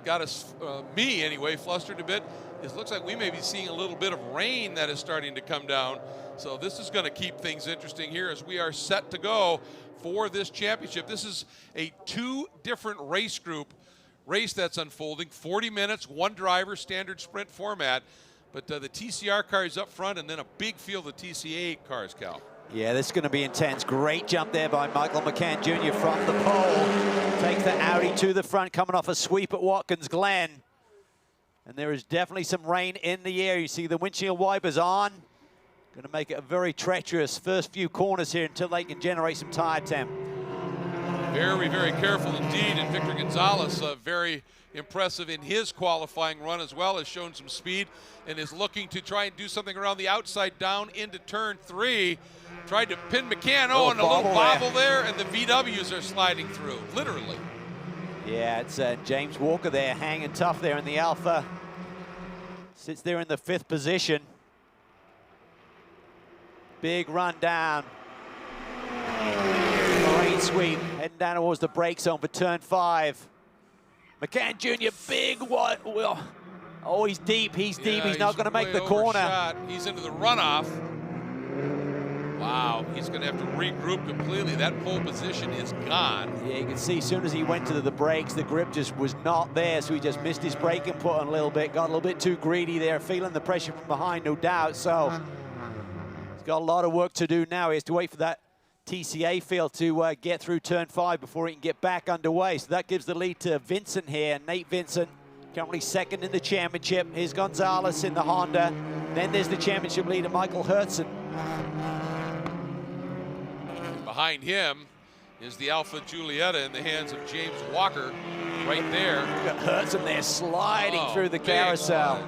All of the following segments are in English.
got us, me anyway, flustered a bit. It looks like we may be seeing a little bit of rain that is starting to come down. So this is going to keep things interesting here as we are set to go for this championship. This is a 2 different race that's unfolding. 40 minutes, 1 driver, standard sprint format. But the TCR cars up front and then a big field of TCA cars, Cal. Yeah, this is going to be intense. Great jump there by Michael McCann Jr. from the pole. Takes the Audi to the front, coming off a sweep at Watkins Glen. And there is definitely some rain in the air. You see the windshield wipers on. Going to make it a very treacherous first few corners here until they can generate some tire temp. Very, very careful indeed. And Victor Gonzalez, very impressive in his qualifying run as well, has shown some speed and is looking to try and do something around the outside down into turn 3. Tried to pin McCann. Oh, and a little bobble there, and the VWs are sliding through, literally. Yeah, it's James Walker there, hanging tough there in the Alpha. Sits there in the 5th position. Big run down. Rain sweep, heading down towards the brake zone for turn 5. McCann Jr., big one. Oh, he's deep, he's deep. He's not going to make the corner. Overshot. He's into the runoff. Wow, he's going to have to regroup completely. That pole position is gone. Yeah, you can see as soon as he went to the brakes, the grip just was not there, so he just missed his brake input on a little bit, got a little bit too greedy there, feeling the pressure from behind, no doubt. So he's got a lot of work to do now. He has to wait for that TCA field to get through turn 5 before he can get back underway. So that gives the lead to Vincent here, Nate Vincent, currently 2nd in the championship. Here's Gonzalez in the Honda. Then there's the championship leader, Michael Hertzen. Behind him is the Alpha Giulietta in the hands of James Walker right there. We've got Hertzen there sliding through the carousel.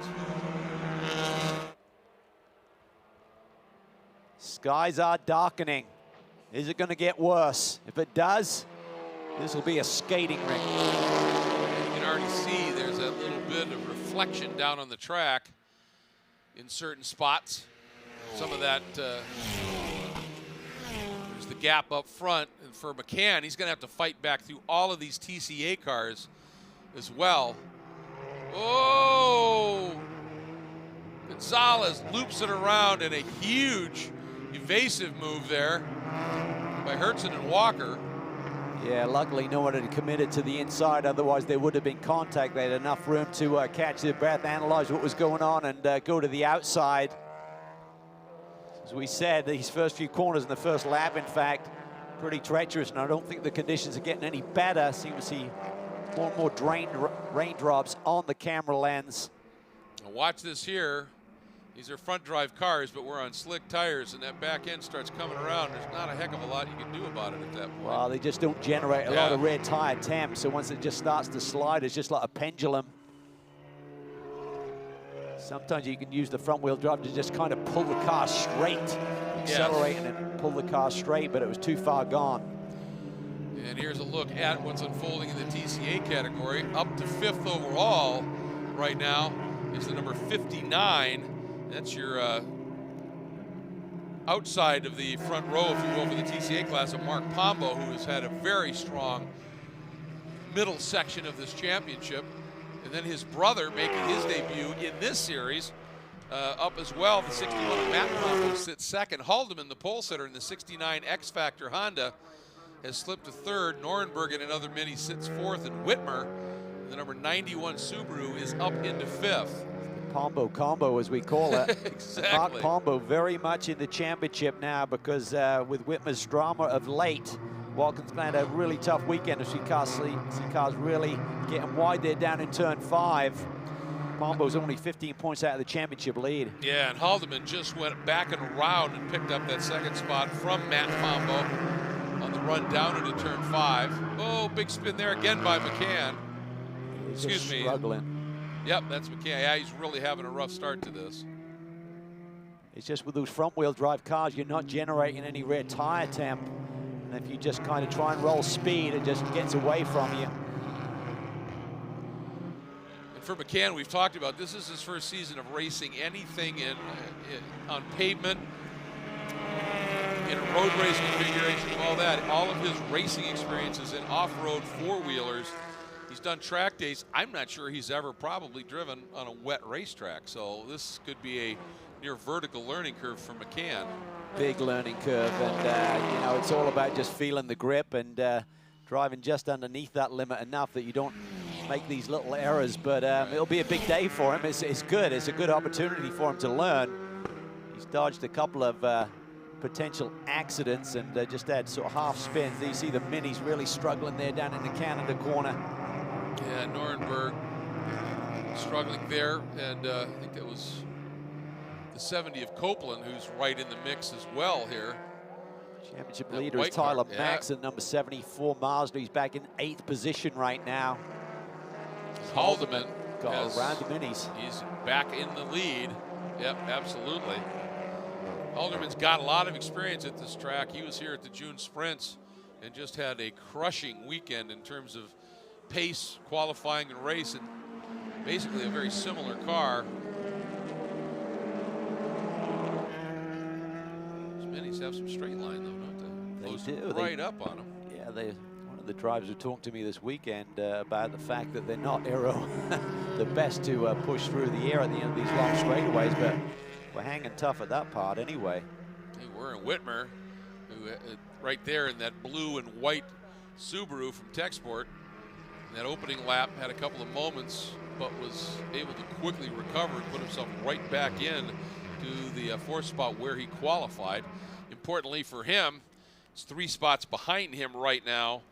Skies are darkening. Is it going to get worse? If it does, this will be a skating rink. You can already see there's a little bit of reflection down on the track in certain spots. Some of that, there's the gap up front. And for McCann, he's going to have to fight back through all of these TCA cars as well. Oh! Gonzalez loops it around in a huge evasive move there by Hertzen and Walker. Yeah, luckily no one had committed to the inside, otherwise there would have been contact. They had enough room to catch their breath, analyze what was going on, and go to the outside. As we said, these first few corners in the first lap, in fact, pretty treacherous, and I don't think the conditions are getting any better. Seem to see more and more raindrops on the camera lens. Now watch this here. These are front drive cars, but we're on slick tires, and that back end starts coming around. There's not a heck of a lot you can do about it at that point. Well, they just don't generate a lot of rear tire temp, so once it just starts to slide, it's just like a pendulum. Sometimes you can use the front wheel drive to just kind of pull the car straight, accelerate and pull the car straight, but it was too far gone. And here's a look at what's unfolding in the TCA category. Up to 5th overall right now is the number 59. That's your outside of the front row, if you will, for the TCA class of Mark Pombo, who has had a very strong middle section of this championship. And then his brother making his debut in this series up as well. The 61 of Matt Pombo sits 2nd. Haldeman, the pole sitter in the 69 X Factor Honda, has slipped to 3rd. Norenberg in another mini sits 4th, and Whitmer, the number 91 Subaru, is up into 5th. Pombo combo, as we call it. Exactly. Mark Pombo very much in the championship now because with Whitmer's drama of late, Watkins Glen had a really tough weekend as see cars really getting wide there down in turn 5. Pombo's only 15 points out of the championship lead. Yeah, and Haldeman just went back and around and picked up that 2nd spot from Matt Pombo on the run down into turn 5. Oh, big spin there again by McCann. Excuse me. Struggling. Yep, that's McCann. Yeah, he's really having a rough start to this. It's just with those front-wheel drive cars, you're not generating any rear tire temp. And if you just kind of try and roll speed, it just gets away from you. And for McCann, we've talked about, this is his first season of racing anything on pavement, in a road race configuration, all that. All of his racing experiences in off-road four-wheelers. He He's done track days. I'm not sure he's ever probably driven on a wet racetrack. So this could be a near vertical learning curve for McCann. Big learning curve, and you know, it's all about just feeling the grip and driving just underneath that limit enough that you don't make these little errors. But it'll be a big day for him. It's good. It's a good opportunity for him to learn. He's dodged a couple of potential accidents and just had sort of half spins. You see the minis really struggling there down in the Canada corner. Yeah, Nuremberg struggling there, and I think that was the 70 of Copeland, who's right in the mix as well here. Championship That leader is white Tyler car, Maxon, number 74 Mazda. He's back in 8th position right now. Haldeman got around the minis. He's back in the lead. Yep, absolutely. Haldeman's got a lot of experience at this track. He was here at the June Sprints and just had a crushing weekend in terms of pace, qualifying, and race, and basically a very similar car. Those minis have some straight line, though, don't they? They do. Right up on them. Yeah, one of the drivers who talked to me this weekend about the fact that they're not aero the best to push through the air at the end of these long straightaways, but we're hanging tough at that part anyway. They were in Whitmer, who right there in that blue and white Subaru from Techsport. In that opening lap, had a couple of moments, but was able to quickly recover and put himself right back in to the fourth spot where he qualified. Importantly for him, it's 3 spots behind him right now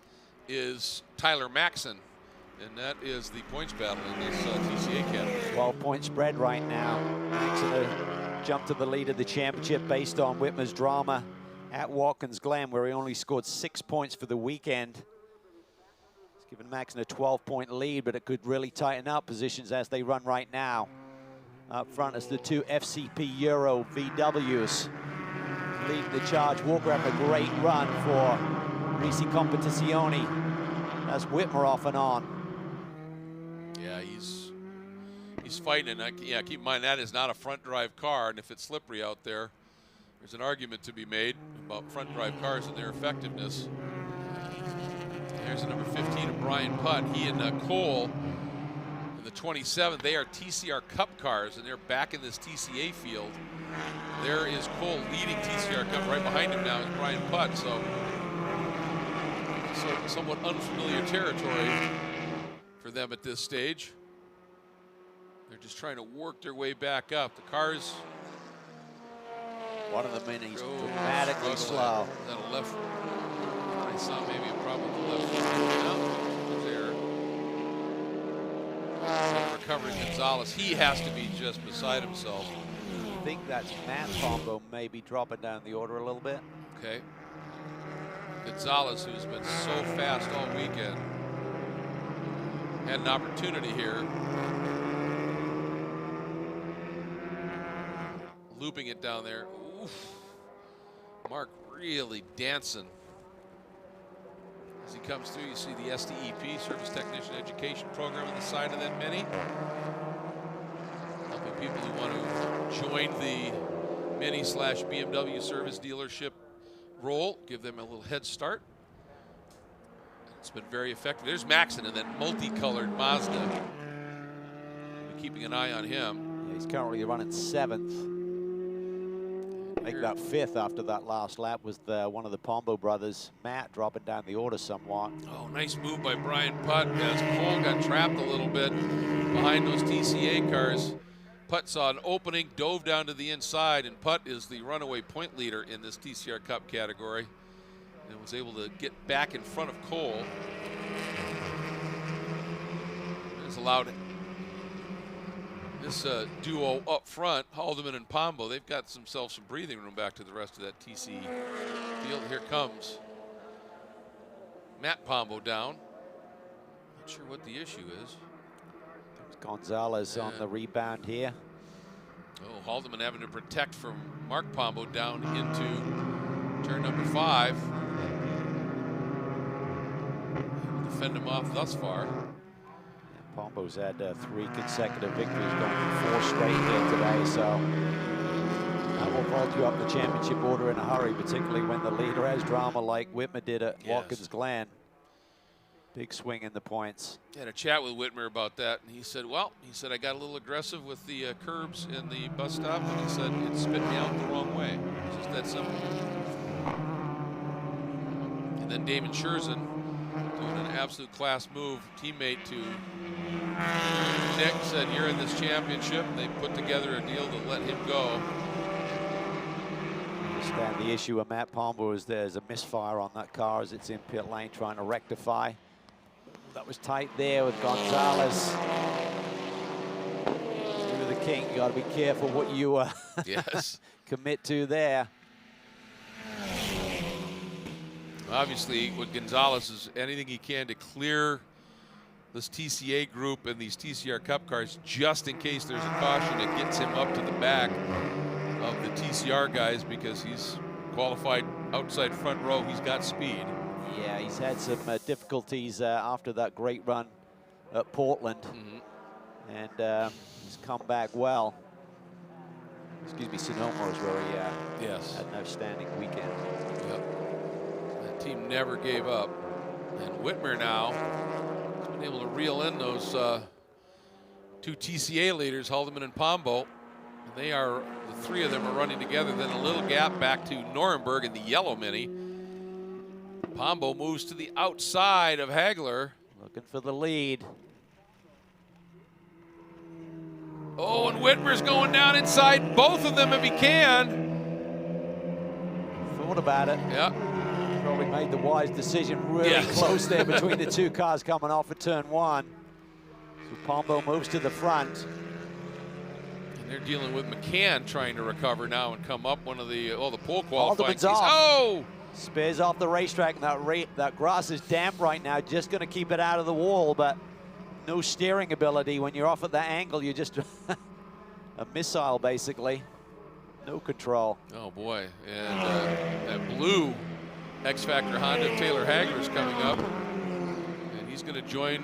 is Tyler Maxon, and that is the points battle in this TCA category. 12-point spread right now. Maxon jumped to the lead of the championship based on Whitmer's drama at Watkins Glen, where he only scored 6 points for the weekend. It's given Maxon a 12-point lead, but it could really tighten up positions as they run right now. Up front is the 2 FCP Euro VWs leading the charge. Walker having a great run for Risi Competizione. That's Whitmer off and on. Yeah, he's fighting, and yeah, keep in mind that is not a front drive car, and if it's slippery out there, there's an argument to be made about front drive cars and their effectiveness. There's the number 15 of Brian Putt. He and Cole in the 27. They are TCR Cup cars, and they're back in this TCA field. There is Cole leading TCR Cup. Right behind him now is Brian Putt. So somewhat unfamiliar territory for them at this stage. They're just trying to work their way back up. The cars. One of the minis dramatically slow. Is that a left? I saw maybe a problem with the left. No, there. Recovering Gonzalez. He has to be just beside himself. I think that's Matt Pombo maybe dropping down the order a little bit. Okay. Gonzalez, who's been so fast all weekend, had an opportunity here. Looping it down there. Oof. Mark really dancing. As he comes through, you see the STEP, Service Technician Education Program, on the side of that Mini. Helping people who want to join the Mini/BMW service dealership role, give them a little head start. It's been very effective. There's Maxon in that multicolored Mazda. We'll be keeping an eye on him. Yeah, he's currently running 7th. I think that 5th after that last lap was one of the Pombo brothers, Matt, dropping down the order somewhat. Oh, nice move by Brian Putt as Cole got trapped a little bit behind those TCA cars. Putt saw an opening, dove down to the inside, and Putt is the runaway point leader in this TCR Cup category and was able to get back in front of Cole. It's allowed this duo up front, Haldeman and Pombo, they've got themselves some breathing room back to the rest of that TC field. Here comes Matt Pombo down. Not sure what the issue is. Gonzalez on the rebound here. Oh, Haldeman having to protect from Mark Pombo down into turn number 5. Able to fend him off thus far. Pombo's had 3 consecutive victories, going for 4 straight here today, so that will vault you up the championship order in a hurry, particularly when the leader has drama like Whitmer did at Watkins Glen. Big swing in the points. Had a chat with Whitmer about that, and he said, well, I got a little aggressive with the curbs in the bus stop, and he said it spit me out the wrong way. It's just that simple. And then Damon Scherzen doing an absolute class move, teammate to Nick, said, you're in this championship, and they put together a deal to let him go. Understand the issue with Matt Pombo is there's a misfire on that car as it's in pit lane trying to rectify. That was tight there with Gonzalez. You're the king. You got to be careful what you yes. commit to there. Obviously, with Gonzalez is anything he can to clear this TCA group and these TCR Cup cars, just in case there's a caution that gets him up to the back of the TCR guys, because he's qualified outside front row. He's got speed. Yeah, he's had some difficulties after that great run at Portland. And he's come back well. Excuse me, Sonoma is where he yes. had an outstanding weekend. Yep. That team never gave up. And Whitmer now has been able to reel in those two TCA leaders, Haldeman and Pombo. They are, the three of them are running together. Then a little gap back to Nuremberg in the yellow Mini. Pombo moves to the outside of Hagler. Looking for the lead. Oh, and Whitmer's going down inside both of them if he can. Thought about it. Yeah. Probably made the wise decision. Really close there between the two cars coming off of turn one. So Pombo moves to the front. And they're dealing with McCann trying to recover now and come up one of the, the pole qualifying. Oh! Spears off the racetrack, and that grass is damp right now, just going to keep it out of the wall, but no steering ability. When you're off at that angle, you're just a missile, basically. No control. Oh, boy. And that blue X-Factor Honda, Taylor Hagler, is coming up, and he's going to join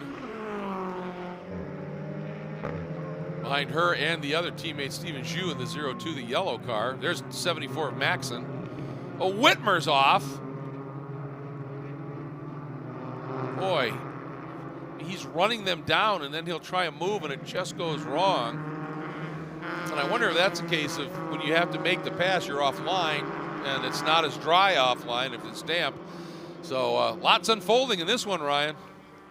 behind her and the other teammate, Steven Zhu, in the 02, the yellow car. There's 74 of Maxon. Oh, Whitmer's off. Boy, he's running them down, and then he'll try a move, and it just goes wrong. And I wonder if that's a case of when you have to make the pass, you're offline, and it's not as dry offline if it's damp. So lots unfolding in this one, Ryan.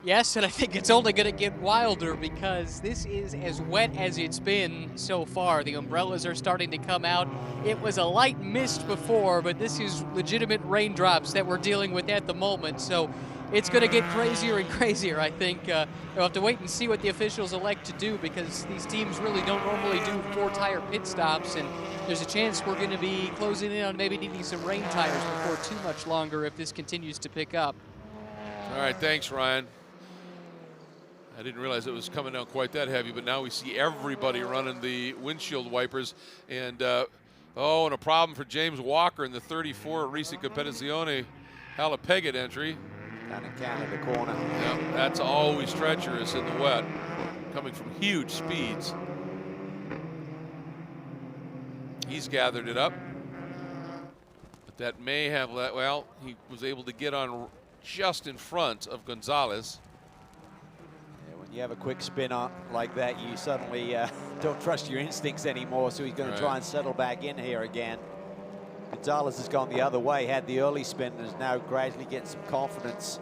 Yes, and I think it's only going to get wilder because this is as wet as it's been so far. The umbrellas are starting to come out. It was a light mist before, but this is legitimate raindrops that we're dealing with at the moment. So it's going to get crazier and crazier, I think. We'll have to wait and see what the officials elect to do, because these teams really don't normally do 4-tire pit stops, and there's a chance we're going to be closing in on maybe needing some rain tires before too much longer if this continues to pick up. All right, thanks, Ryan. I didn't realize it was coming down quite that heavy, but now we see everybody running the windshield wipers. And, and a problem for James Walker in the 34 Risi Competizione Jalapegit entry. Down in Canada corner. Yeah, that's always treacherous in the wet, coming from huge speeds. He's gathered it up. But that may have let, well, he was able to get on just in front of Gonzalez. When you have a quick spin up like that, you suddenly don't trust your instincts anymore, so he's going to try and settle back in here again. Gonzalez has gone the other way, had the early spin, and is now gradually getting some confidence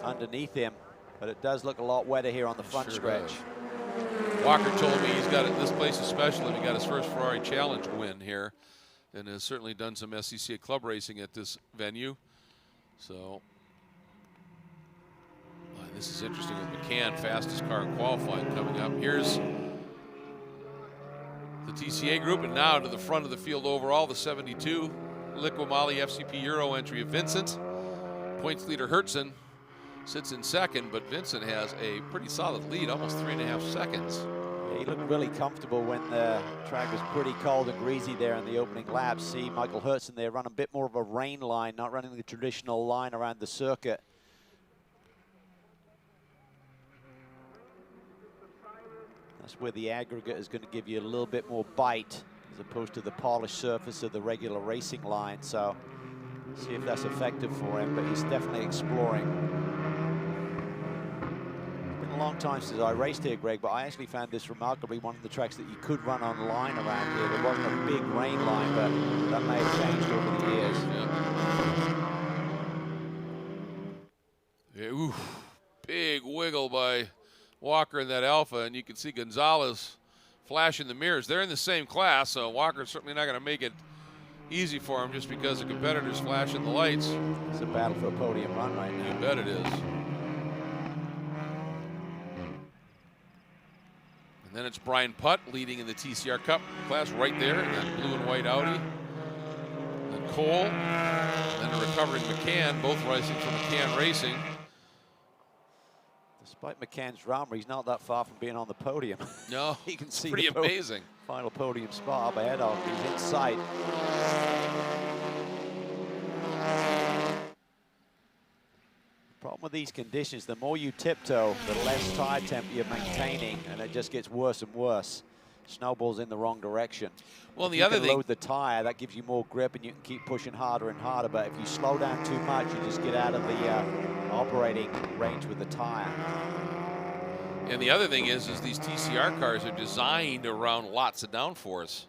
underneath him. But it does look a lot wetter here on the front stretch. Walker told me he's got it. This place is special, and he got his first Ferrari Challenge win here, and has certainly done some SCCA club racing at this venue. So this is interesting with McCann, fastest car in qualifying, coming up. Here's the TCA group, and now to the front of the field overall, the 72 Liqui-Moly FCP Euro entry of Vincent. Points leader Hertzen sits in second, but Vincent has a pretty solid lead, almost 3.5 seconds. Yeah, he looked really comfortable when the track was pretty cold and greasy there in the opening laps. See Michael Hertzen there run a bit more of a rain line, not running the traditional line around the circuit. That's where the aggregate is going to give you a little bit more bite as opposed to the polished surface of the regular racing line. So see if that's effective for him, but he's definitely exploring. long time since I raced here, Greg, but I actually found this remarkably one of the tracks that you could run on line around here. There wasn't a big rain line, but that may have changed over the years. Yeah, ooh, big wiggle by Walker in that Alpha, and you can see Gonzalez flashing the mirrors. They're in the same class, so Walker's certainly not going to make it easy for him just because the competitors flashing the lights. It's a battle for a podium run right now. You bet it is. And then it's Brian Putt leading in the TCR Cup class right there, and then blue and white Audi. Then Cole, and then a recovering McCann, both racing for McCann Racing. Despite McCann's drama, he's not that far from being on the podium. No, you can see pretty amazing. Final podium spot up ahead of him. He's in sight. Problem with these conditions, the more you tiptoe, the less tire temp you're maintaining, and it just gets worse and worse. Snowballs in the wrong direction. Well, if the you other can thing, load the tire, that gives you more grip, and you can keep pushing harder and harder. But if you slow down too much, you just get out of the operating range with the tire. And the other thing is these TCR cars are designed around lots of downforce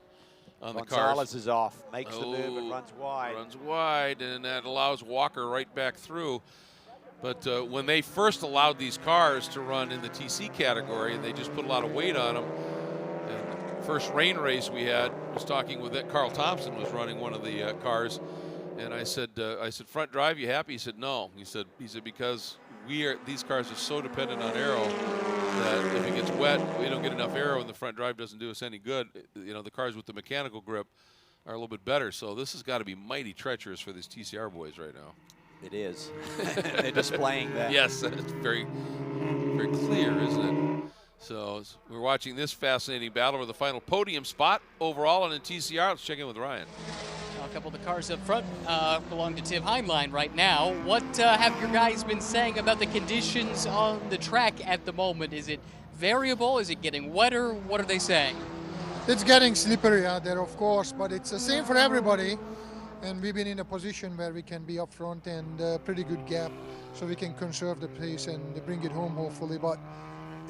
on the cars. Gonzalez is off, makes the move and runs wide. Runs wide, and that allows Walker right back through. But when they first allowed these cars to run in the TC category, they just put a lot of weight on them. And first rain race we had, was talking with it. Carl Thompson was running one of the cars, and I said, front drive, you happy? He said, no. He said because these cars are so dependent on aero that if it gets wet, we don't get enough aero, and the front drive doesn't do us any good. You know, the cars with the mechanical grip are a little bit better. So this has got to be mighty treacherous for these TCR boys right now. It is. They're displaying that. Yes, it's very, very clear, isn't it? So we're watching this fascinating battle for the final podium spot overall on the TCR. Let's check in with Ryan. Now, a couple of the cars up front belong to Tim Heinlein right now. What have your guys been saying about the conditions on the track at the moment? Is it variable? Is it getting wetter? What are they saying? It's getting slippery out there, of course, but it's the same for everybody. And we've been in a position where we can be up front and a pretty good gap, so we can conserve the pace and bring it home, hopefully. But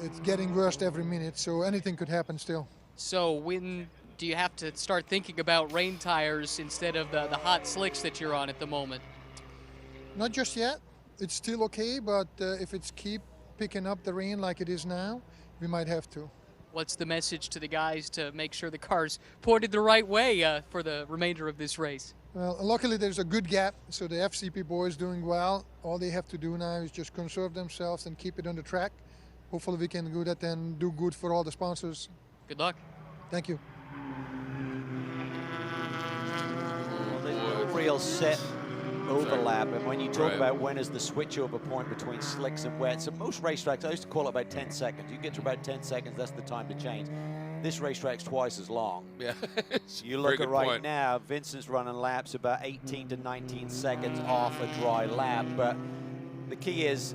it's getting worse every minute, so anything could happen still. So when do you have to start thinking about rain tires instead of the hot slicks that you're on at the moment? Not just yet. It's still okay, but if it's keep picking up the rain like it is now, we might have to. What's the message to the guys to make sure the car's pointed the right way for the remainder of this race? Well, luckily there's a good gap, so the FCP boys doing well. All they have to do now is just conserve themselves and keep it on the track. Hopefully we can do that and do good for all the sponsors. Good luck. Thank you. Well, there's no real set overlap, and when you talk about when is the switchover point between slicks and wets, so most racetracks, I used to call it about 10 seconds. You get to about 10 seconds, that's the time to change. This racetrack's twice as long. Yeah. You look at right now, Vincent's running laps about 18 to 19 seconds off a dry lap, but the key is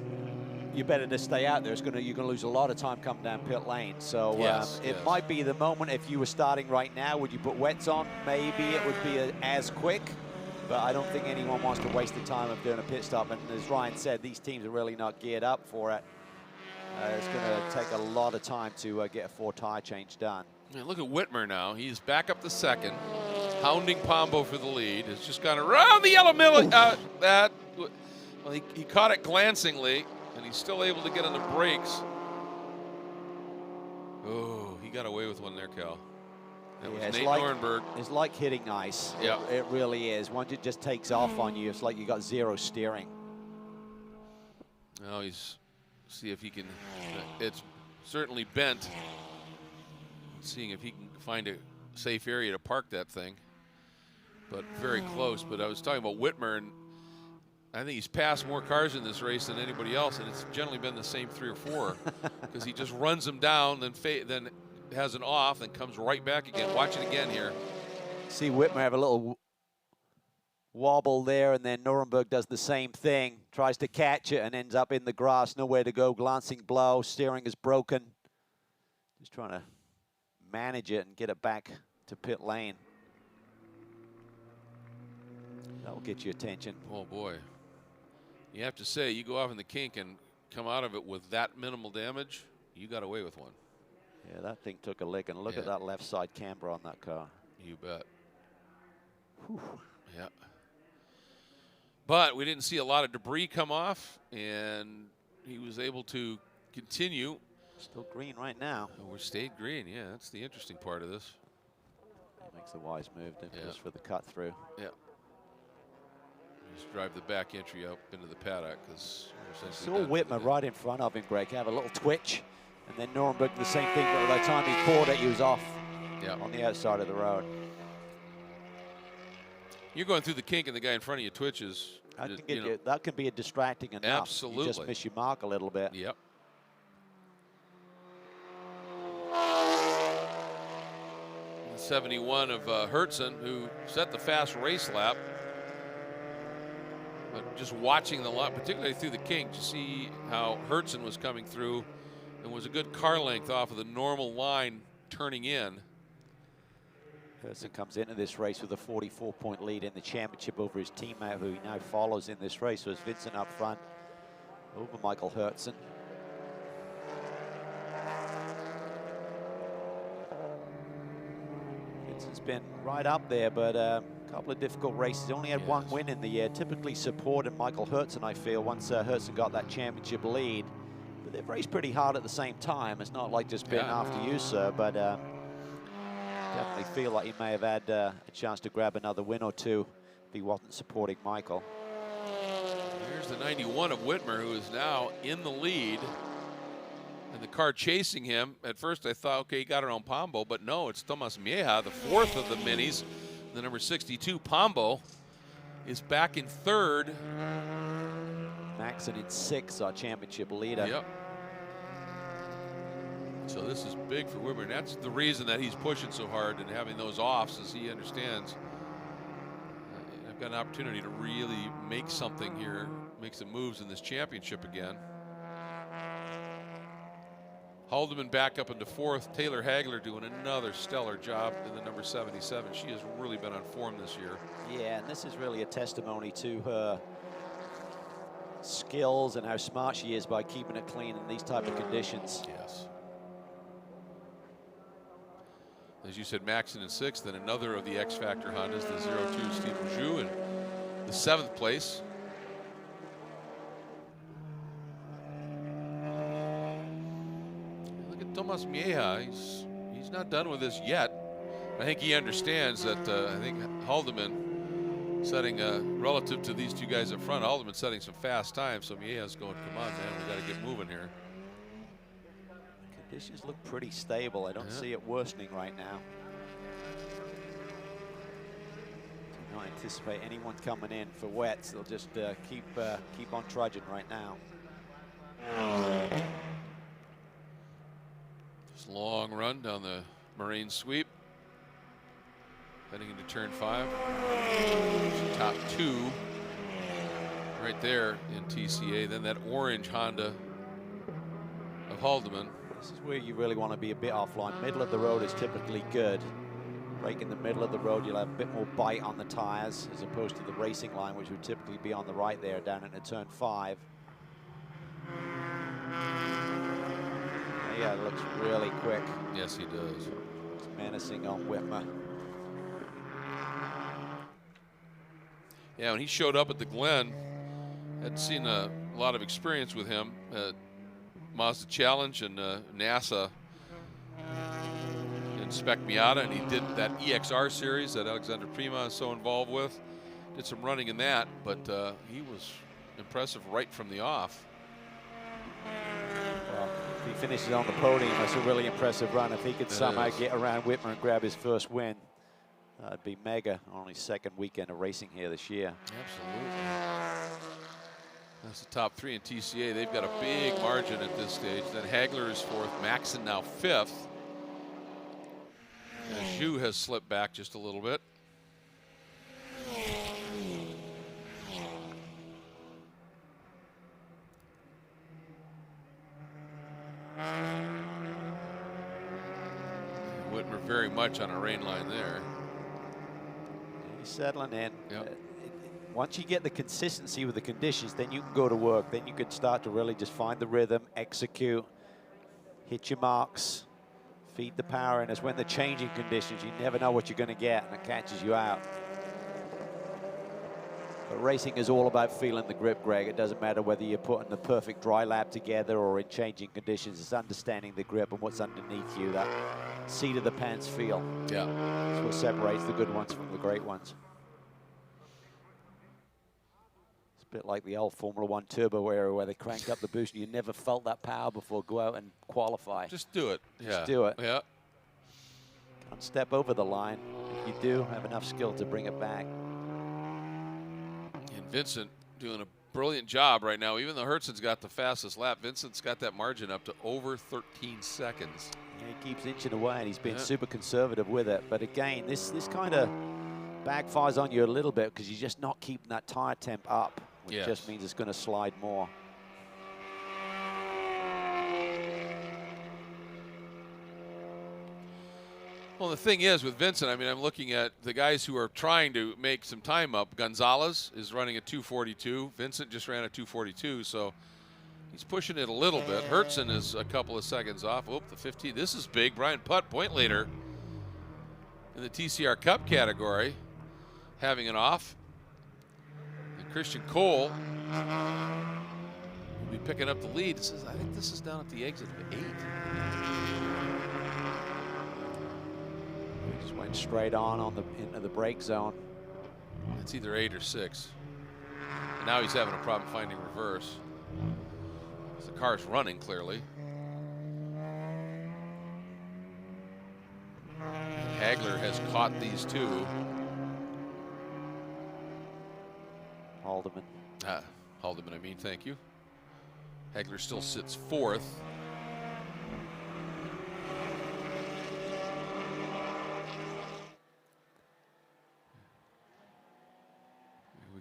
you better to stay out there. You're going to lose a lot of time coming down pit lane. So it might be the moment if you were starting right now, would you put wets on? Maybe it would be as quick, but I don't think anyone wants to waste the time of doing a pit stop. And as Ryan said, these teams are really not geared up for it. It's going to take a lot of time to get a 4-tire change done. Yeah, look at Whitmer now. He's back up to second, hounding Pombo for the lead. It's just gone around the yellow middle. Well, he caught it glancingly, and he's still able to get on the brakes. Oh, he got away with one there, Cal. That was Nate Nuremberg. It's like hitting ice. Yeah. It really is. Once it just takes off on you, it's like you got zero steering. Now he's... See if he can, it's certainly bent. Seeing if he can find a safe area to park that thing. But very close. But I was talking about Whitmer, and I think he's passed more cars in this race than anybody else, and it's generally been the same 3 or 4. Because he just runs them down, then has an off, and comes right back again. Watch it again here. See Whitmer have a little wobble there, and then Nuremberg does the same thing, tries to catch it and ends up in the grass, nowhere to go, glancing blow, steering is broken. Just trying to manage it and get it back to pit lane. That will get your attention. Oh boy. You have to say, you go off in the kink and come out of it with that minimal damage, you got away with one. Yeah, that thing took a lick, and look Yeah. at that left side camber on that car. You bet. Whew. Yeah. But we didn't see a lot of debris come off, and he was able to continue. Still green right now. And we're stayed green. Yeah, that's the interesting part of this. He makes a wise move Yeah. just for the cut through. Yeah. Just drive the back entry up into the paddock because Saw Whitmer right in front of him, Greg, have a little twitch, and then Nuremberg the same thing, but by the time he caught it, he was off on the outside of the road. You're going through the kink and the guy in front of you twitches. That can be a distracting enough. Absolutely. You just miss your mark a little bit. Yep. The 71 of Hertzen, who set the fast race lap. But just watching the lot, particularly through the kink, to see how Hertzen was coming through and was a good car length off of the normal line turning in. Hertzen comes into this race with a 44-point lead in the championship over his teammate, who he now follows in this race. So it's Vincent up front over Michael Hertzen. Vincent's been right up there, but a couple of difficult races. He only had one win in the year. Typically supported Michael Hertzen, I feel, once Hertzen got that championship lead. But they've raced pretty hard at the same time. It's not like just been after you, sir, but definitely feel like he may have had a chance to grab another win or two if he wasn't supporting Michael. Here's the 91 of Whitmer, who is now in the lead. And the car chasing him. At first I thought, okay, he got around Pombo, but no, it's Tomas Mieja, the fourth of the minis. The number 62, Pombo, is back in third. Maxon in sixth, our championship leader. Yep. So this is big for Whitmer, and that's the reason that he's pushing so hard and having those offs, as he understands. I've got an opportunity to really make something here, make some moves in this championship again. Haldeman back up into fourth. Taylor Hagler doing another stellar job in the number 77. She has really been on form this year. Yeah, and this is really a testimony to her skills and how smart she is by keeping it clean in these type of conditions. Yes. As you said, Maxon in sixth, and another of the X Factor Hondas, the 02 Steve Roujou in the seventh place. Tomas Mieja, he's not done with this yet. I think he understands that. I think Haldeman setting relative to these two guys up front. Haldeman setting some fast times, so Mieja's going, come on, man, we got to get moving here. Conditions look pretty stable. I don't see it worsening right now. Do not anticipate anyone coming in for wets. They'll just keep on trudging right now. Long run down the Marine sweep. Heading into turn 5. Top 2 right there in TCA. Then that orange Honda of Haldeman. This is where you really want to be a bit offline. Middle of the road is typically good. Break in the middle of the road, you'll have a bit more bite on the tires as opposed to the racing line, which would typically be on the right there down into turn 5. Yeah, it looks really quick. Yes, he does. It's menacing on Whitmer. Yeah, when he showed up at the Glen, hadn't seen a lot of experience with him. Mazda Challenge and NASA and Spec Miata, and he did that EXR series that Alexander Prima is so involved with. Did some running in that, but he was impressive right from the off. Well, if he finishes on the podium, that's a really impressive run. If he could somehow get around Whitmer and grab his first win, that'd be mega on his second weekend of racing here this year. Absolutely. That's the top 3 in TCA. They've got a big margin at this stage. Then Hagler is fourth. Maxon now fifth. Zhu has slipped back just a little bit. Whitmer very much on a rain line there. He's settling in. Yep. once you get the consistency with the conditions, then you can go to work. Then you can start to really just find the rhythm, execute, hit your marks, feed the power in. As when the changing conditions, you never know what you're going to get, and it catches you out. But racing is all about feeling the grip, Greg. It doesn't matter whether you're putting the perfect dry lap together or in changing conditions. It's understanding the grip and what's underneath you, that seat of the pants feel. Yeah. That's what separates the good ones from the great ones. It's a bit like the old Formula One turbo era where they crank up the boost and you never felt that power before. Go out and qualify. Just do it. Just do it. Yeah. Can't step over the line. If you do, have enough skill to bring it back. Vincent doing a brilliant job right now. Even though Hertzen's got the fastest lap, Vincent's got that margin up to over 13 seconds. Yeah, he keeps inching away, and he's been super conservative with it. But again, this kind of backfires on you a little bit because you're just not keeping that tire temp up, which just means it's going to slide more. Well, the thing is with Vincent, I mean, I'm looking at the guys who are trying to make some time up. Gonzalez is running a 2:42. Vincent just ran a 2:42, so he's pushing it a little bit. Hertzen is a couple of seconds off. Oop, the 15. This is big. Brian Putt, point leader in the TCR Cup category, having an off. And Christian Cole will be picking up the lead. It says, I think this is down at the exit of 8. Just went straight on the into the brake zone. It's either 8 or 6. Now he's having a problem finding reverse. The car's running clearly. Hagler has caught these two. Haldeman. Haldeman, I mean, thank you. Hagler still sits 4th.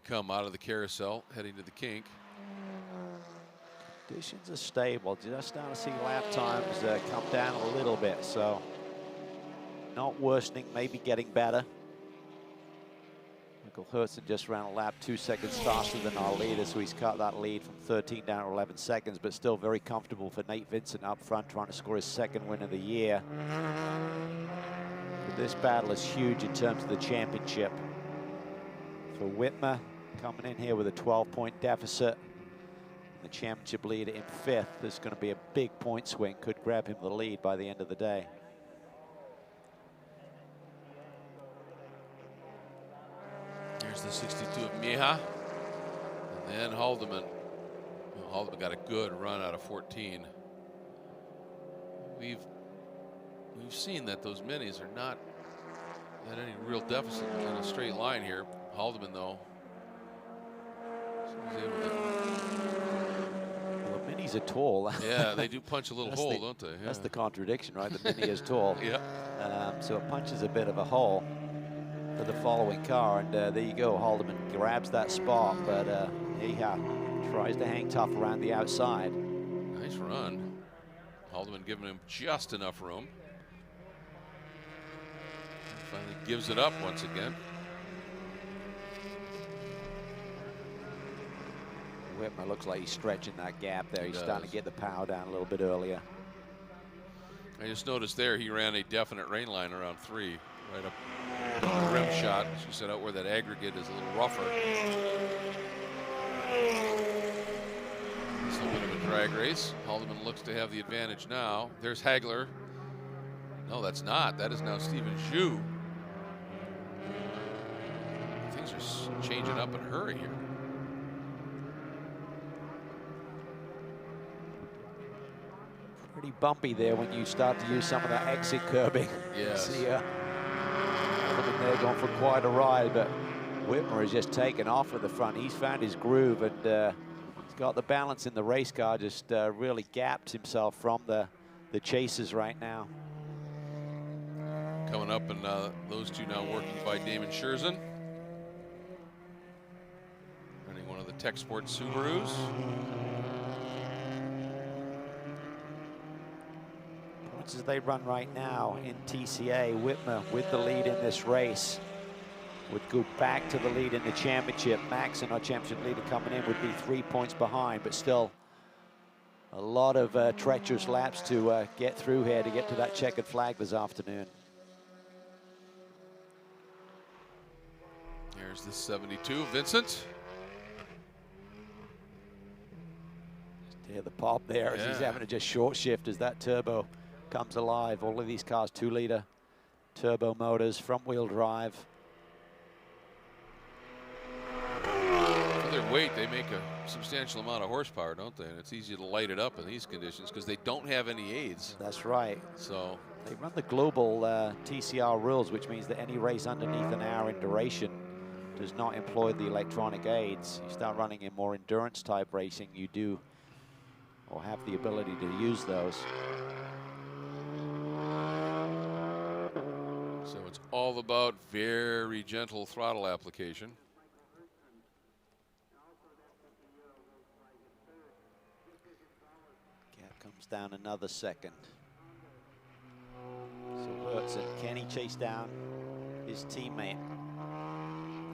Come out of the carousel, heading to the kink. Conditions are stable. Just starting to see lap times come down a little bit, so not worsening, maybe getting better. Michael Hertzen just ran a lap 2 seconds faster than our leader, so he's cut that lead from 13 down to 11 seconds, but still very comfortable for Nate Vincent up front, trying to score his 2nd win of the year. But this battle is huge in terms of the championship. For Whitmer, coming in here with a 12-point deficit. The championship leader in 5th. There's going to be a big point swing. Could grab him the lead by the end of the day. Here's the 62 of Mieha. And then Haldeman. Well, Haldeman got a good run out of 14. We've seen that those minis are not at any real deficit in a straight line here. Haldeman, though, he's able to. Well, the minis are tall. Yeah, they do punch a little hole, don't they? Yeah. That's the contradiction, right? The mini is tall. Yeah. So it punches a bit of a hole for the following car, and there you go. Haldeman grabs that spot, but he tries to hang tough around the outside. Nice run. Haldeman giving him just enough room. Finally gives it up once again. Whitmer looks like he's stretching that gap there. He's starting to get the power down a little bit earlier. I just noticed there he ran a definite rain line around 3, right up the rim shot. She said out where that aggregate is a little rougher. It's a little bit of a drag race. Haldeman looks to have the advantage now. There's Hagler. No, that's not. That is now Stephen Zhu. Things are changing up in a hurry here. Pretty bumpy there when you start to use some of that exit curbing. Yes. See, they're going for quite a ride, but Whitmer has just taken off at the front. He's found his groove, and he's got the balance in the race car, just really gapped himself from the chasers right now. Coming up, and those two now working by Damon Scherzen. Running one of the Tech Sports Subarus. As they run right now in TCA, Whitmer with the lead in this race. would go back to the lead in the championship. Max, and our championship leader coming in, would be 3 points behind, but still a lot of treacherous laps to get through here to get to that checkered flag this afternoon. Here's the 72, Vincent. Hear the pop there as he's having to just short shift as that turbo comes alive. All of these cars 2-liter turbo motors, front wheel drive. For their weight, they make a substantial amount of horsepower, don't they? And it's easy to light it up in these conditions because they don't have any aids. That's right. So they run the global TCR rules, which means that any race underneath an hour in duration does not employ the electronic aids. You start running in more endurance type racing, you do or have the ability to use those. So it's all about very gentle throttle application. Gap comes down another second. So Hertzen, can he chase down his teammate?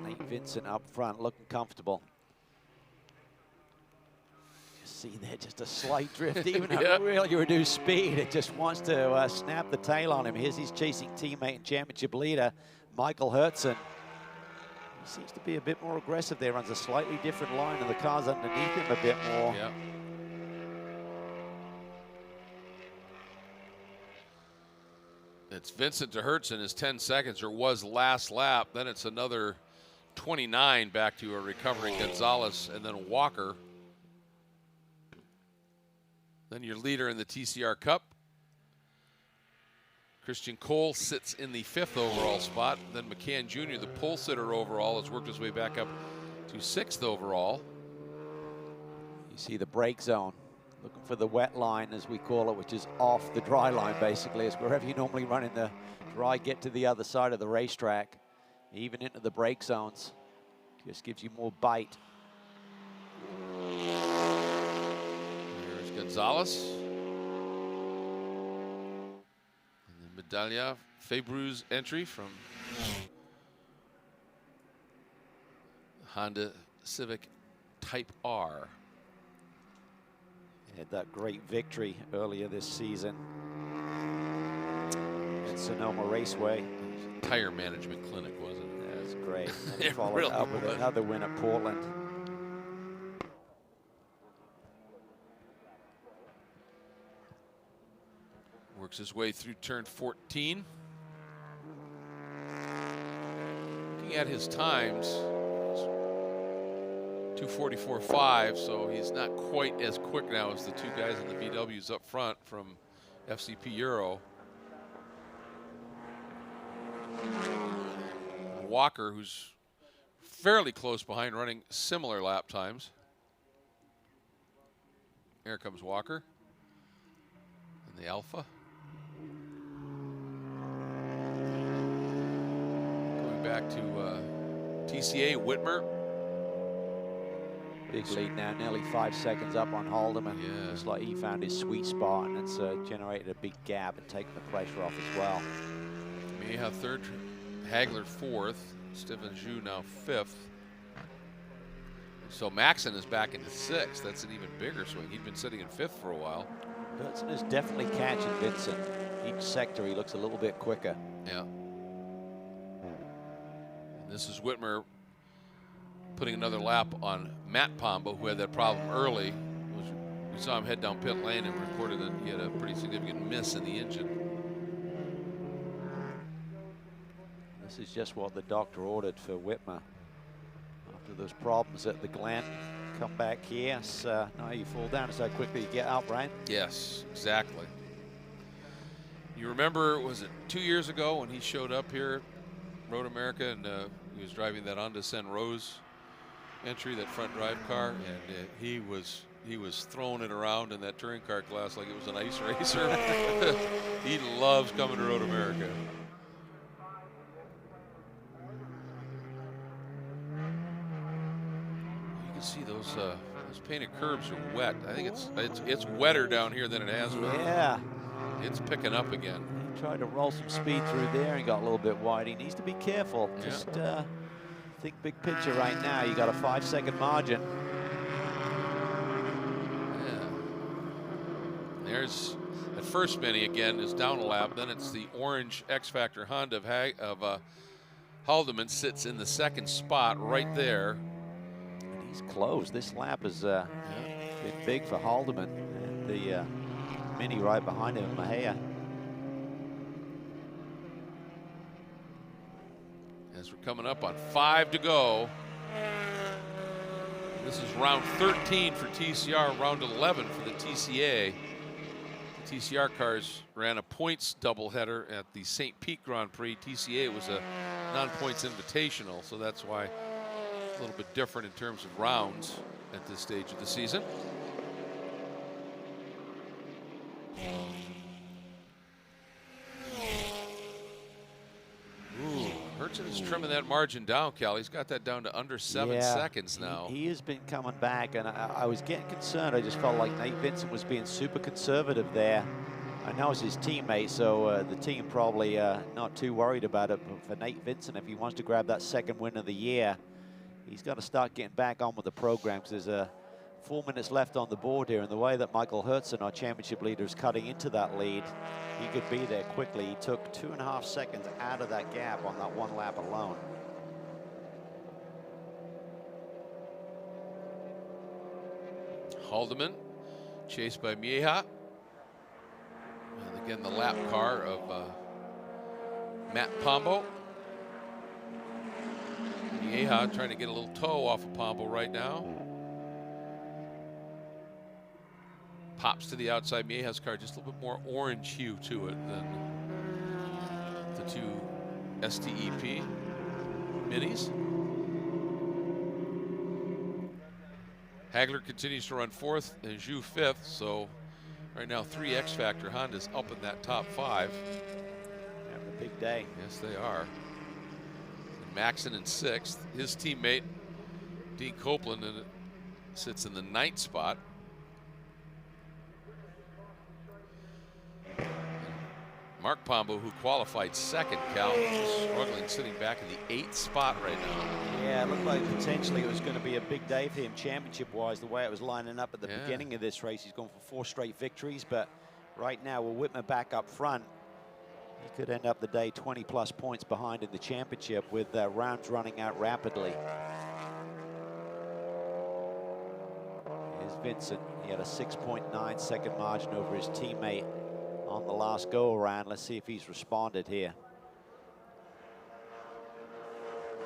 Nate Vincent up front, looking comfortable. You see there, just a slight drift, even at really reduced speed. It just wants to snap the tail on him. Here's his chasing teammate and championship leader, Michael Hertzen. He seems to be a bit more aggressive there, runs a slightly different line, and the car's underneath him a bit more. Yeah. It's Vincent to Hertzen is 10 seconds, or was last lap. Then it's another 29 back to a recovering Gonzalez, and then Walker. Then your leader in the TCR Cup, Christian Cole, sits in the 5th overall spot. Then McCann Jr., the pole sitter overall, has worked his way back up to 6th overall. You see the brake zone, looking for the wet line, as we call it, which is off the dry line, basically. It's wherever you normally run in the dry, get to the other side of the racetrack, even into the brake zones. Just gives you more bite. Here's Gonzalez. And the Medaglia Febru's entry from Honda Civic Type R. Had that great victory earlier this season at Sonoma Raceway. Tire management clinic, wasn't it? That's great. And It followed really up with was. another win at Portland. Works his way through turn 14. Looking at his times, 2:44.5, so he's not quite as quick now as the two guys in the VWs up front from FCP Euro. Walker, who's fairly close behind, running similar lap times. Here comes Walker in the Alpha. Going back to TCA, Whitmer. Big lead now, nearly 5 seconds up on Haldeman. Yeah. Looks like he found his sweet spot, and it's generated a big gap and taken the pressure off as well. Mejia 3rd, Hagler 4th, Stephen Zhu now 5th. So Maxon is back into 6th. That's an even bigger swing. He'd been sitting in 5th for a while. Hertzen is definitely catching Vincent. Each sector he looks a little bit quicker. Yeah. And this is Whitmer putting another lap on Matt Pombo, who had that problem early. We saw him head down pit lane and reported that he had a pretty significant miss in the engine. This is just what the doctor ordered for Whitmer. After those problems at the Glen, come back here. So now you fall down so quickly you get up, right? Yes, exactly. You remember, was it 2 years ago when he showed up here at Road America, and he was driving that Honda Sen Rose entry, that front drive car, and he was throwing it around in that touring car class like it was an ice racer. He loves coming to Road America. You can see those painted curbs are wet. I think it's wetter down here than it has been. Yeah. It's picking up again. He tried to roll some speed through there and got a little bit wide. He needs to be careful. Yeah. Just think big picture right now, you got a 5-second margin. Yeah. There's at first mini again is down a lap. Then it's the orange X Factor Honda of Haldeman sits in the second spot right there. And he's closed. This lap has been big for Haldeman. And the mini right behind him, Mahia. As we're coming up on 5 to go. This is round 13 for TCR, round 11 for the TCA. The TCR cars ran a points doubleheader at the St. Pete Grand Prix. TCA was a non-points invitational, so that's why a little bit different in terms of rounds at this stage of the season. Hertzen is trimming that margin down, Cal. He's got that down to under 7 seconds now. He has been coming back, and I was getting concerned. I just felt like Nate Vincent was being super conservative there. I know it's his teammate, so the team probably not too worried about it. But for Nate Vincent, if he wants to grab that second win of the year, he's got to start getting back on with the program, because there's 4 minutes left on the board here, and the way that Michael Hertzen, our championship leader, is cutting into that lead, he could be there quickly. He took 2.5 seconds out of that gap on that one lap alone. Haldeman chased by Mieja. And again, the lap car of Matt Pombo. Mieja trying to get a little toe off of Pombo right now. Pops to the outside. Mieja's car just a little bit more orange hue to it than the two STEP minis. Hagler continues to run 4th and Zhu 5th, so right now 3 X Factor Hondas up in that top 5. Having a big day. Yes, they are. And Maxon in 6th. His teammate, Dean Copeland, sits in the 9th spot. Mark Pombo, who qualified 2nd, Cal, is struggling, sitting back in the 8th spot right now. Yeah, it looked like potentially it was going to be a big day for him championship-wise, the way it was lining up at the beginning of this race. He's gone for 4 straight victories, but right now with Whitmer back up front, he could end up the day 20-plus points behind in the championship with rounds running out rapidly. Here's Vincent. He had a 6.9 second margin over his teammate on the last go-around. Let's see if he's responded here.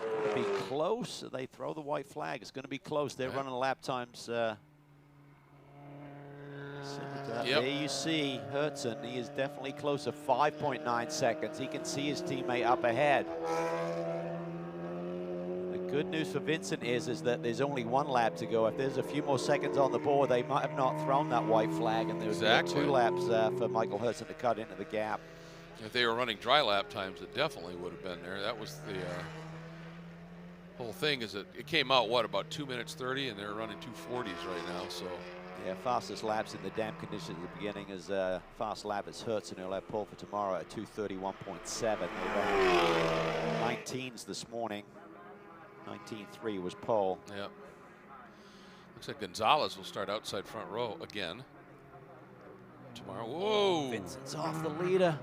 It's going to be close. They throw the white flag. It's going to be close. They're running lap times. There you see Hertzen. He is definitely closer. 5.9 seconds. He can see his teammate up ahead. The good news for Vincent is that there's only 1 lap to go. If there's a few more seconds on the board, they might have not thrown that white flag, and there was 2 laps for Michael Hertzen to cut into the gap. If they were running dry lap times, it definitely would have been there. That was the whole thing. Is that it came out, what, about 2 minutes 30, and they're running 2:40s right now. So yeah, fastest laps in the damp conditions at the beginning is fast lap is Hertzen. He'll have pole for tomorrow at 2:31.7. They ran 19s this morning. 19.3 was pole. Yeah. Looks like Gonzalez will start outside front row again tomorrow. Whoa! Vincent's off the leader.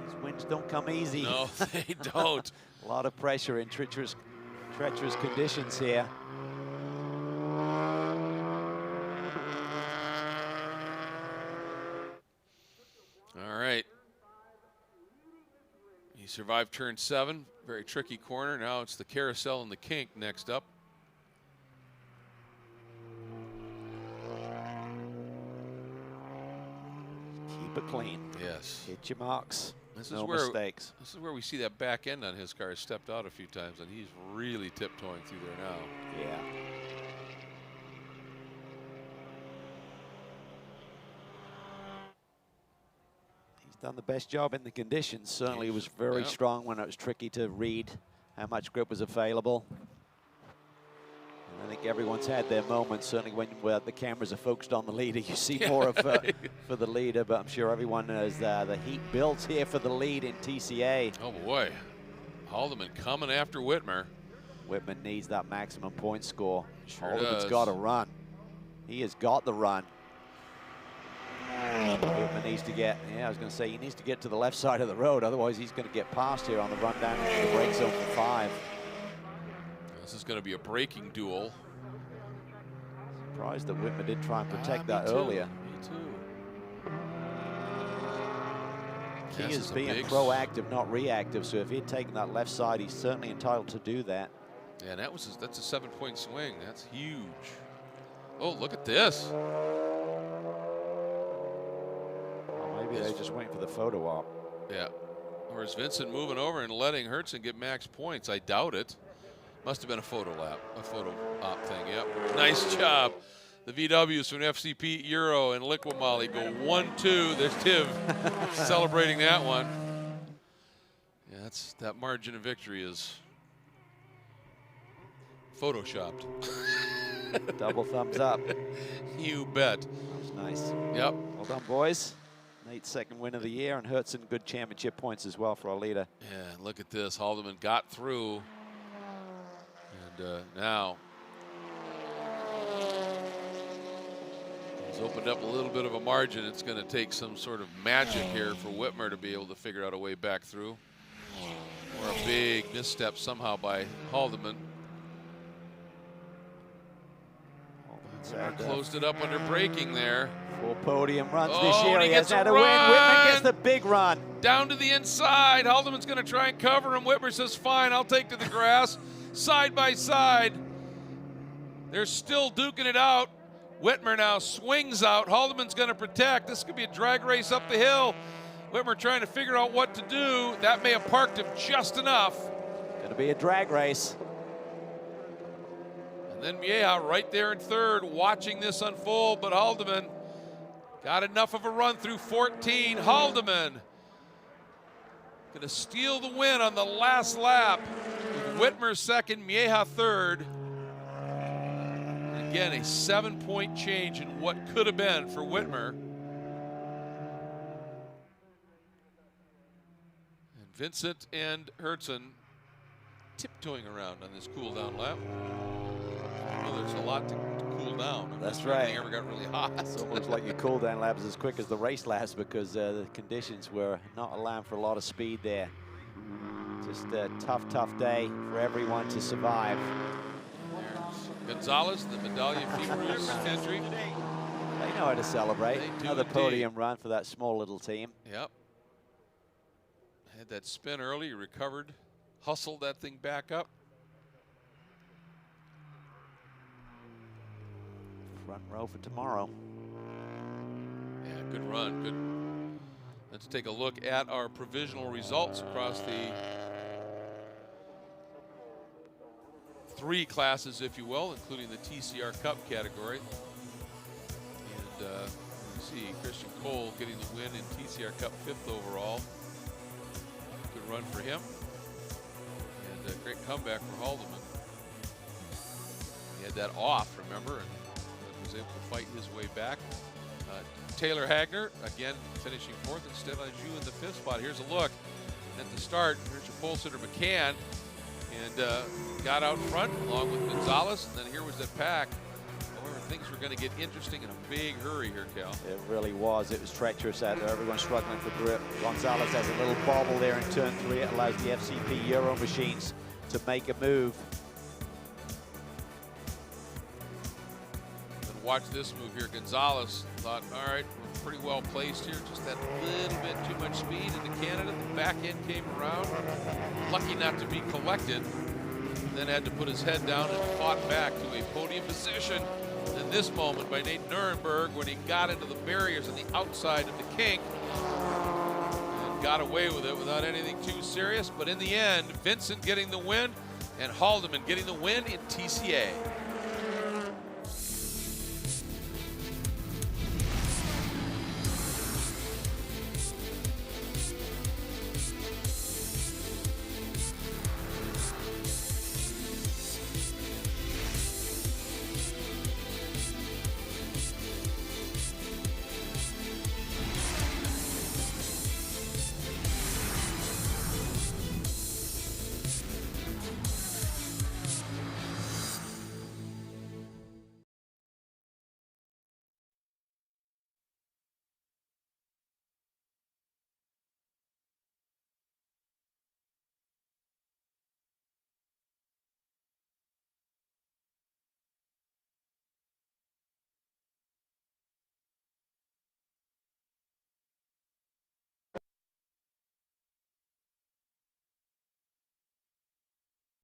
These wins don't come easy. No, they don't. A lot of pressure in treacherous conditions here. All right. He survived turn 7, very tricky corner. Now it's the carousel and the kink next up. Keep it clean. Yes. Hit your marks. No where, mistakes. This is where we see that back end on his car stepped out a few times, and he's really tiptoeing through there now. Yeah. He's done the best job in the conditions. Certainly it was very strong when it was tricky to read how much grip was available. And I think everyone's had their moments. Certainly when the cameras are focused on the leader, you see more of for the leader, but I'm sure everyone knows the heat builds here for the lead in TCA. Oh boy. Haldeman coming after Whitmer. Whitman needs that maximum point score. Sure Haldeman's does. got a run. He has got the run. Whitman needs to get, I was going to say, he needs to get to the left side of the road. Otherwise, he's going to get past here on the run down into the brake zone for 5. This is going to be a braking duel. Surprised that Whitman did try and protect Me that too. earlier. Me too. He This is is a being big proactive, not reactive. So if he'd taken that left side, he's certainly entitled to do that. Yeah, and that's a 7-point swing. That's huge. Oh, look at this. Maybe they're just waiting for the photo op. Yeah. Or is Vincent moving over and letting Hertzen get max points? I doubt it. Must have been a photo op thing. Yep. Nice job. The VWs from FCP Euro and Liqui Moly go 1-2. There's Tiv celebrating that one. Yeah, that margin of victory is photoshopped. Double thumbs up. You bet. That's nice. Yep. Well done, boys. Nate's second win of the year, and Hertzen good championship points as well for our leader. Yeah, look at this. Haldeman got through. And now he's opened up a little bit of a margin. It's going to take some sort of magic here for Whitmer to be able to figure out a way back through. Or a big misstep somehow by Haldeman. Closed it up under braking there. 4 podium runs Oh, this year. and he He has gets a had a win. run. Whitman gets the big run. Down to the inside. Haldeman's going to try and cover him. Whitmer says, fine, I'll take to the grass. Side by side. They're still duking it out. Whitmer now swings out. Haldeman's going to protect. This could be a drag race up the hill. Whitmer trying to figure out what to do. That may have parked him just enough. Going to be a drag race. And then Mieja right there in third, watching this unfold, but Haldeman got enough of a run through 14. Haldeman going to steal the win on the last lap with Whitmer second, Mieja third. Again, a 7-point change in what could have been for Whitmer. And Vincent and Hertzen tiptoeing around on this cool down lap. Well, there's a lot to cool down. That's right. right. Ever got really hot. It's almost like your cool down laps as quick as the race laps because the conditions were not allowing for a lot of speed there. Just a tough, tough day for everyone to survive. There's Gonzalez, the Medallia Fibrews entry. They know how to celebrate. They do Another indeed. podium run for that small little team. Yep. Had that spin early, recovered, hustled that thing back up. Front row for tomorrow. Yeah, good run. Good. Let's take a look at our provisional results across the 3 classes, if you will, including the TCR Cup category. And you see Christian Cole getting the win in TCR Cup 5th overall. Good run for him. And a great comeback for Haldeman. He had that off, remember, and was able to fight his way back. Taylor Hagner, again, finishing 4th instead of you in the 5th spot. Here's a look at the start. Here's your pole sitter McCann, and got out front along with Gonzalez, and then here was the pack. However, things were going to get interesting in a big hurry here, Cal. It really was. It was treacherous out there. Everyone struggling for grip. Gonzalez has a little bobble there in turn 3. It allows the FCP Euro machines to make a move. Watch this move here. Gonzalez thought, all right, we're pretty well placed here. Just that little bit too much speed into Canada. The back end came around. Lucky not to be collected. Then had to put his head down and fought back to a podium position. In this moment by Nate Nuremberg when he got into the barriers on the outside of the kink. And got away with it without anything too serious. But in the end, Vincent getting the win and Haldeman getting the win in TCA.